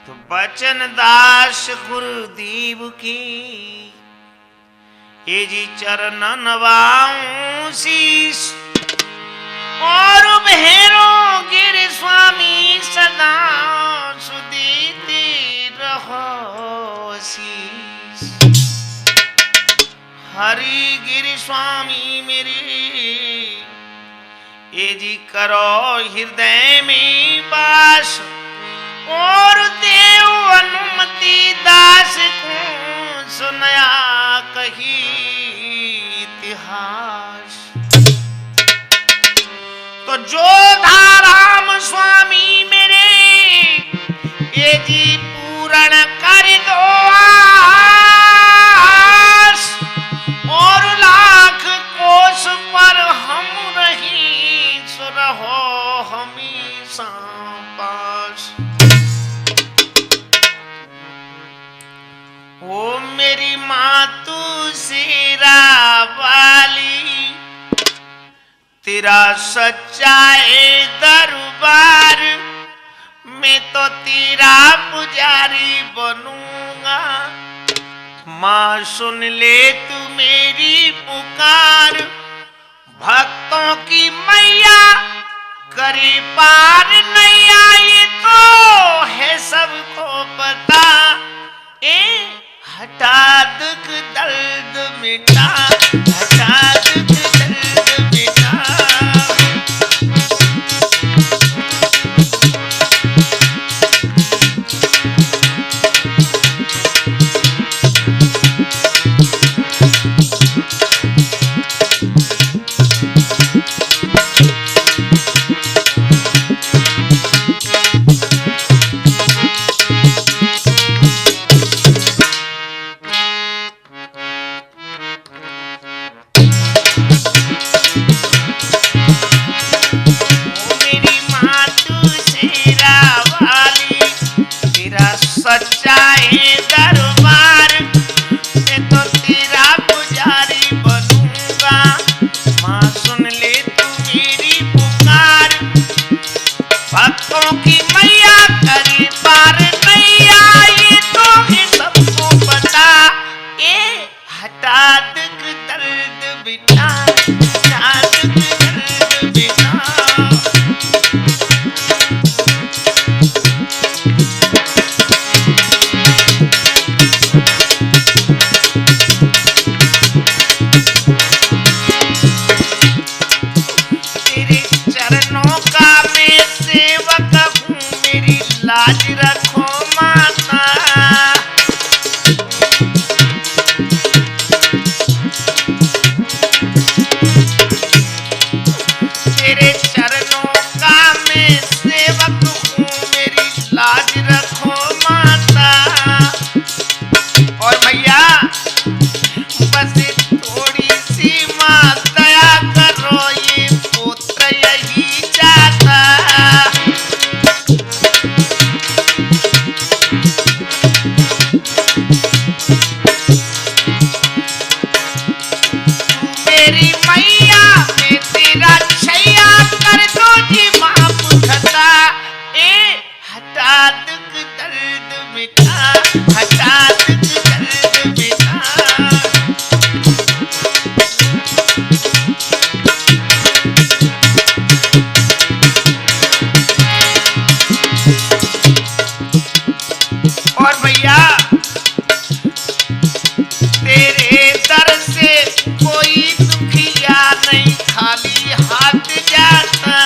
तो बचन दास गुरुदेव की ये जी चरण नवाऊं शीश और भैरो गिर स्वामी सदा सुदीते रहो शीश। हरि गिर स्वामी मेरे ये जी करो हृदय में वास और देव अनुमति दास को सुनया कही इतिहास। तो जो धाराम स्वामी मेरे ये जी पूर्ण कर दो आस और लाख कोस पर हम रही रहो हमेशा पास। ओ मेरी मातू सिरा वाली तेरा सच्चा दरबार मैं तो तेरा पुजारी बनूंगा। माँ सुन ले तू मेरी पुकार भक्तों की मैया करे पार नैया ये तो है सबको पता। ए हटा दुख दर्द मिटा हटा दुख दर्द मिटा। सच्चा दरबार मैं तो तेरा पुजारी बनूंगा। माँ सुन ले तू मेरी पुकार भक्तों की मैया करे पार नैया ये तो है सबको पता। ए हटा दुख दर्द बिना हटा दुख दर्द बिना। लाज रखो माता तेरे चरणों का मैं सेवक हूँ मेरी लाज रखो माता। और भैया बस थोड़ी सी माँ दया करो ये पुत्र यही चाहता। मेरी मैया मैं तेरा छैया कर दो जी माँ पुछता। ए हटा दुख दर्द मिटा हटा दुख दर्द मिटा। और भैया तेरे दर से कोई दुखिया नहीं खाली हाथ जाता।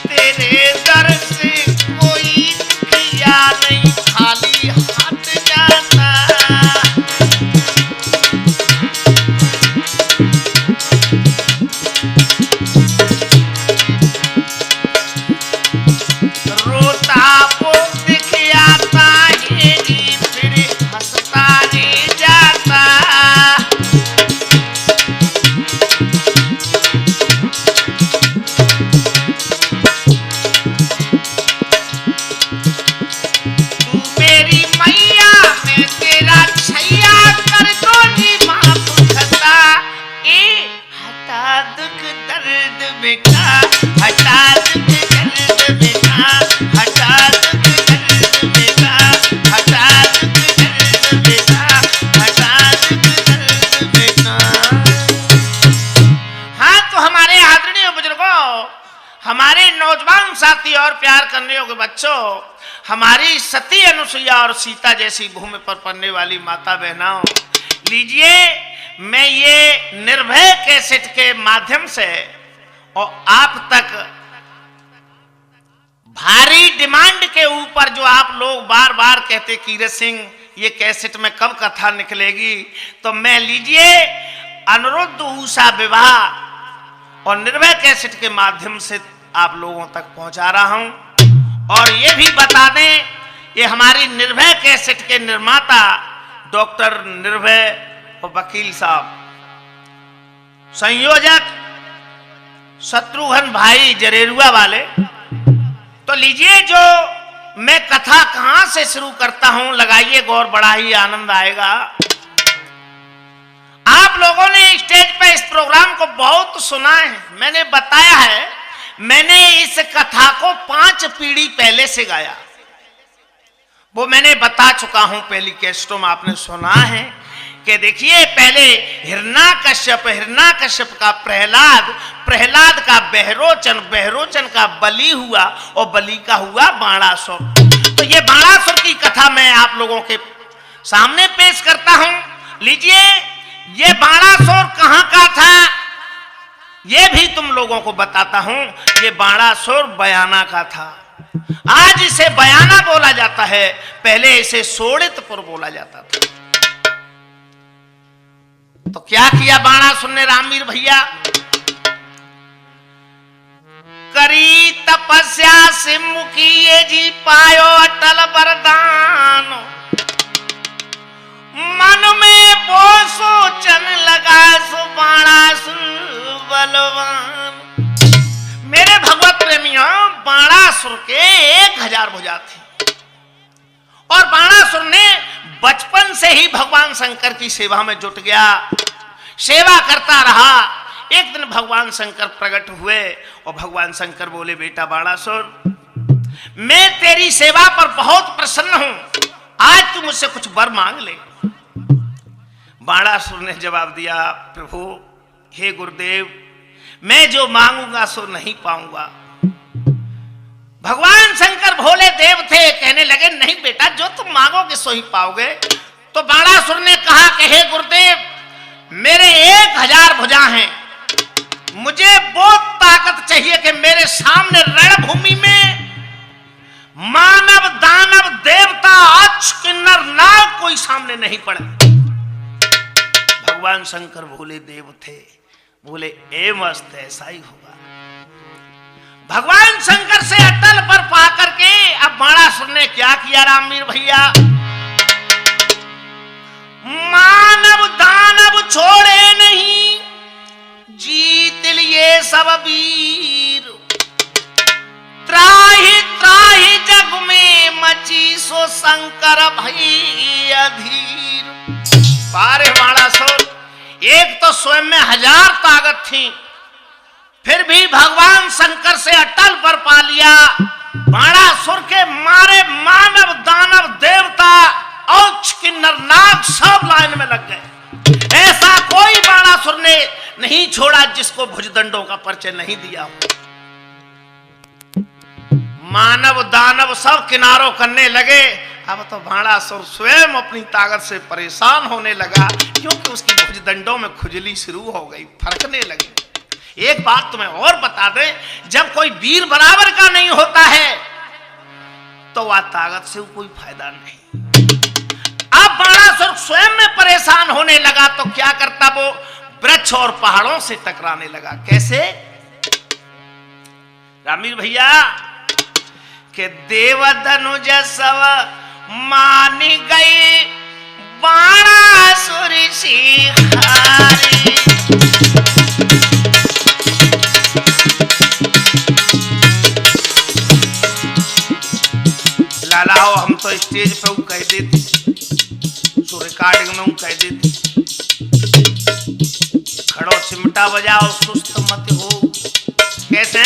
तेरे दर से कोई दुखिया नहीं खाली हाथ जाता। रोता वो दिख आता है जी फिर हंसता नहीं जाता। तू मेरी मैया मैं तेरा छैया कर दो जी माँ पुछता। ए हटा दुख दर्द मिटा, हटा दुख दर्द मिटा, हटा दुख दर्द मिटा, हटा दुख दर्द मिटा, हटा दुख दर्द मिटा। हाँ, तो हमारे आदरणीय बुजुर्गों, हमारे नौजवान साथी और प्यार करने योग्य बच्चों, हमारी सती अनुसुईया और सीता जैसी भूमि पर पड़ने वाली माता बहनों, लीजिए मैं ये निर्भय कैसेट के माध्यम से और आप तक भारी डिमांड के ऊपर जो आप लोग बार बार कहते कीरत सिंह ये कैसेट में कब कथा निकलेगी, तो मैं लीजिए अनुरुद्ध उषा विवाह और निर्भय कैसेट के माध्यम से आप लोगों तक पहुंचा रहा हूं। और ये भी बता दें, ये हमारी निर्भय कैसेट के निर्माता डॉक्टर निर्भय और वकील साहब, संयोजक शत्रुघ्न भाई जरेरुआ वाले। तो लीजिए जो मैं कथा कहां से शुरू करता हूं, लगाइए गौर, बड़ा ही आनंद आएगा। आप लोगों ने स्टेज पे इस प्रोग्राम को बहुत सुना है, मैंने बताया है, मैंने इस कथा को 5 पीढ़ी पहले से गाया, वो मैंने बता चुका हूं पहली कैसेटों में, आपने सुना है कि देखिए पहले हिरण्यकश्यप का प्रहलाद का बहरोचन का बलि हुआ और बलि का हुआ बाणासुर। तो ये बाणासुर की कथा मैं आप लोगों के सामने पेश करता हूं। लीजिए ये बाणासुर कहां का था ये भी तुम लोगों को बताता हूं। ये बाणासुर बयाना का था, आज इसे बयाना बोला जाता है, पहले इसे सोड़ितपुर बोला जाता था। तो क्या किया बाणासुर ने रामवीर भैया, करी तपस्या सिमुखी जी पायो अटल वरदान, मन में वो सोचन लगा सो बाणासुर बलवान। मेरे भगवत प्रेमियों, बाणासुर के 1000 भुजा थी और बाणासुर ने बचपन से ही भगवान शंकर की सेवा में जुट गया, सेवा करता रहा। एक दिन भगवान शंकर प्रकट हुए और भगवान शंकर बोले, बेटा बाणासुर, मैं तेरी सेवा पर बहुत प्रसन्न हूं, आज तू मुझसे कुछ वर मांग ले। बाणासुर ने जवाब दिया, प्रभु हे गुरुदेव, मैं जो मांगूंगा सो नहीं पाऊंगा। भगवान शंकर भोले देव थे, कहने लगे नहीं बेटा, जो तुम मांगोगे सो ही पाओगे। तो बाणासुर ने कहा कि हे गुरुदेव, मेरे 1000 भुजा हैं, मुझे वो ताकत चाहिए कि मेरे सामने रणभूमि में मानव दानव देवता अच्छ किन्नर नाग कोई सामने नहीं पड़े। भगवान शंकर भोले देव थे, बोले ए मस्त, ऐसा ही होगा। भगवान शंकर से अटल पर पा करके अब बाणासुर ने क्या किया रामवीर भैया, मानव दानव छोड़े नहीं, जीत लिए सब वीर, त्राहि त्राहि जग में मची सो शंकर भई अधीर। पारे बाणासुर, एक तो स्वयं में 1000 ताकत थी, फिर भी भगवान शंकर से अटल पर पा लिया। बाणासुर के मारे मानव दानव देवता और किन्नर नाग सब लाइन में लग गए। ऐसा कोई बाणासुर ने नहीं छोड़ा जिसको भुजदंडों का परिचय नहीं दिया हो। मानव दानव सब किनारों करने लगे। अब तो बाणासुर स्वयं अपनी ताकत से परेशान होने लगा, क्योंकि उसकी भुजदंडों में खुजली शुरू हो गई, फरकने लगी। एक बात तुम्हें और बता दें, जब कोई वीर बराबर का नहीं होता है तो वह ताकत से कोई फायदा नहीं। अब बाणासुर स्वयं में परेशान होने लगा तो क्या करता, वो वृक्ष और पहाड़ों से टकराने लगा। कैसे रामवीर भैया, के देव धनुज सब मान गए बाणासुर शिकारी। लालाओ, हम तो स्टेज पे वो कह देते, सो रिकॉर्डिंग में वो कह देते, खड़ो चिमटा घंटा बजाओ सुस्त मत हो। कैसे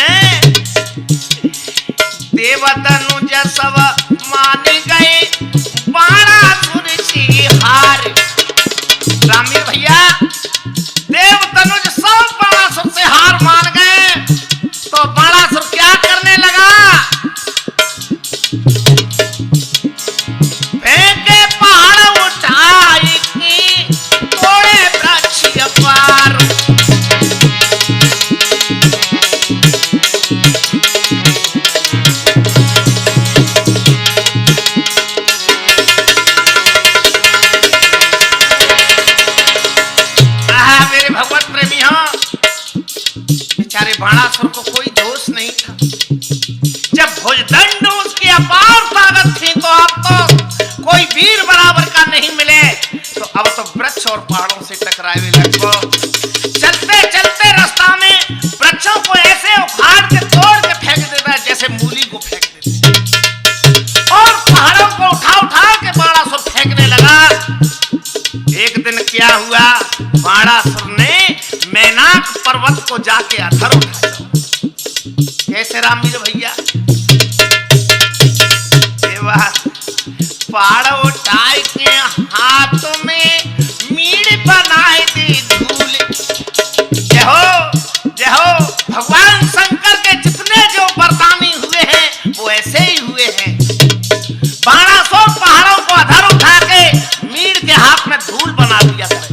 देवतनुज सब मान गए बाणासुर की हार। रामीर भैया देवतनुज सब बाणासुर से हार मान गए तो बाणासुर क्या करने लगा, फेंके पहाड़ उठाई की तोड़े वृक्ष अपार। बेचारे बाणासुर को कोई दोष नहीं था। जब भुजदंड उसकी अपार ताकत थी तो अब तो कोई वीर बराबर का नहीं मिले, तो अब तो वृक्ष और पहाड़ों से टकराए लगो। चलते चलते रास्ता में वृक्षों को ऐसे उखाड़ के तोड़ के फेंक देता है जैसे मूली को फेंक देता, और पहाड़ों को उठा उठा के बाणासुर फेंकने लगा। एक दिन क्या हुआ, बाणासुर ने मैनाक पर्वत को जाके अधर उठाया। कैसे रामीर भैया, पहाड़ उठाए के हाथ में मीड़ बनाए दी धूल। जय हो भगवान शंकर के जितने जो वरदानी हुए हैं वो ऐसे ही हुए हैं। बाणासुर पहाड़ों को अधर उठा के मीड़ के हाथ में धूल बना दिया करे।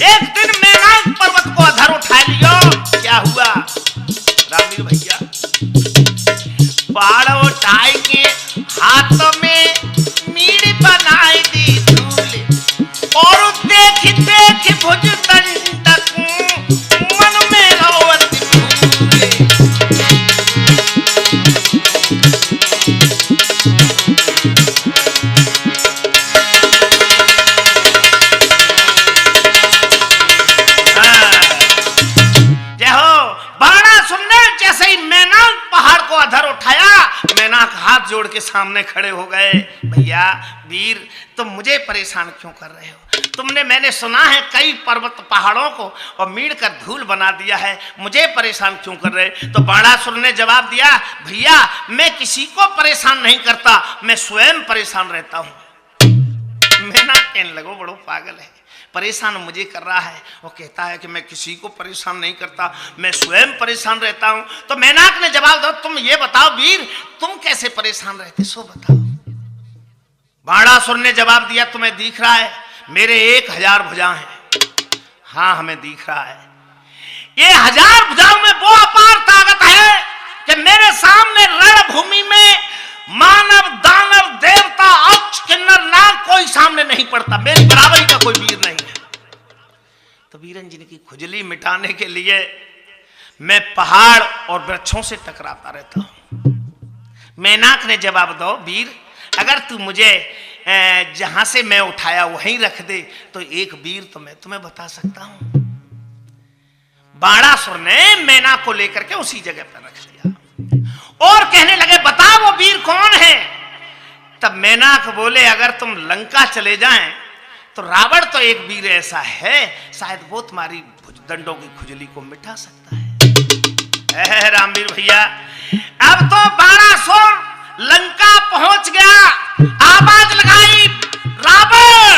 एक दिन मैनाक पर्वत को अधर उठा लियो, क्या हुआ रामीर भैया, पहाड़ उठाए के हाथ में मीड़ बनाई दी धूल, और देख देख भुजदंड मन में रोवत भूले। अधर उठाया, मैनाक हाथ जोड़ के सामने खड़े हो गए। भैया वीर तुम मुझे परेशान क्यों कर रहे हो, तुमने मैंने सुना है कई पर्वत पहाड़ों को और मीड़ कर धूल बना दिया है, मुझे परेशान क्यों कर रहे। तो बाणासुर ने जवाब दिया, भैया मैं किसी को परेशान नहीं करता, मैं स्वयं परेशान रहता हूं। मैनाक कहने लगो बड़ो पागल है, परेशान मुझे कर रहा है। वो कहता है कि मैं किसी को परेशान नहीं करता, मैं स्वयं परेशान रहता हूं। तो मैनाक ने जवाब दिया, तुम ये बताओ वीर तुम कैसे परेशान रहते सो बताओ। बाणासुर ने जवाब दिया, तुम्हें दिख रहा है मेरे 1000 भुजा हैं। हाँ हमें दिख रहा है, ये 1000 भुजाओं में वो अपार ताकत है कि मेरे सामने रणभूमि में मानव दानव देवता अक्ष किन्नर नाग कोई सामने नहीं पड़ता, मेरी बराबरी का कोई वीर नहीं है। तो वीरंजनी की खुजली मिटाने के लिए मैं पहाड़ और वृक्षों से टकराता रहता हूं। मैनाक ने जवाब दो, वीर अगर तू मुझे जहां से मैं उठाया वहीं रख दे तो एक वीर तो मैं तुम्हें बता सकता हूं। बाणासुर ने मैनाक को लेकर के उसी जगह पर रख दिया और कहने लगे बता वो वीर कौन है। तब मैनाक बोले, अगर तुम लंका चले जाएं तो रावण तो एक वीर ऐसा है, शायद वो तुम्हारी दंडों की खुजली को मिटा सकता है। रामवीर भैया अब तो बाणासुर लंका पहुंच गया, आवाज लगाई रावण,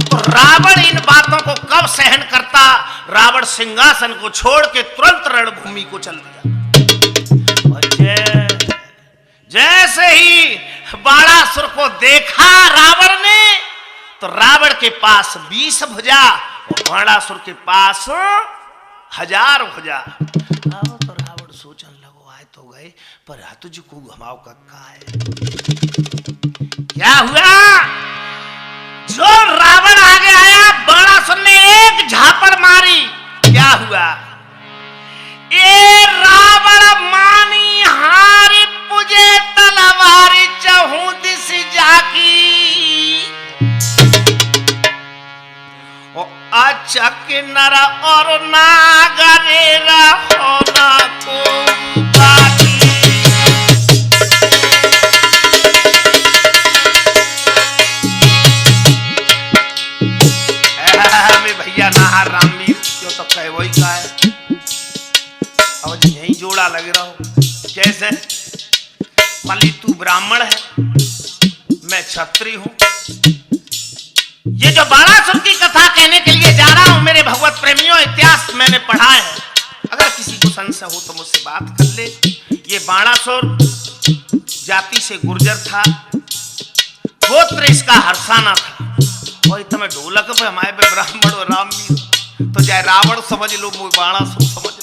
तो रावण इन बातों को कब सहन करता। रावण सिंहासन को छोड़ के तुरंत रणभूमि को चल दिया। जैसे ही बाणासुर को देखा रावण ने तो रावण के पास 20 भुजा और बाणासुर के पास 1000 भुजा। तो रावण सोचने लगो आए तो गए पर तुझको घुमाओ कक्का है। क्या हुआ, जो रावण आगे आया बाणासुर ने एक झापड़ मारी। क्या हुआ, ये रावण मानी हारी पुजे तलवारी चहु दिस जाकी, ओ अच्छा किन्नर और नागरेरा होना को बाकी। भैया नाहर रामवीर क्यों तो कहे वही है। अब यही जोड़ा लग रहा हो, जैसे मान ली तू ब्राह्मण है, मैं क्षत्रिय हूं। ये जो बाणासुर की कथा कहने के लिए जा रहा हूं मेरे भगवत प्रेमियों, इतिहास मैंने पढ़ा है, अगर किसी को संशय हो तो मुझसे बात कर ले। ये बाणासुर जाति से गुर्जर था, गोत्र इसका हर्षाना था, और इतना ढोलक पे हमारे पे ब्राह्मण और राम भी, तो चाहे रावण समझ लो, वो बाणासुर समझ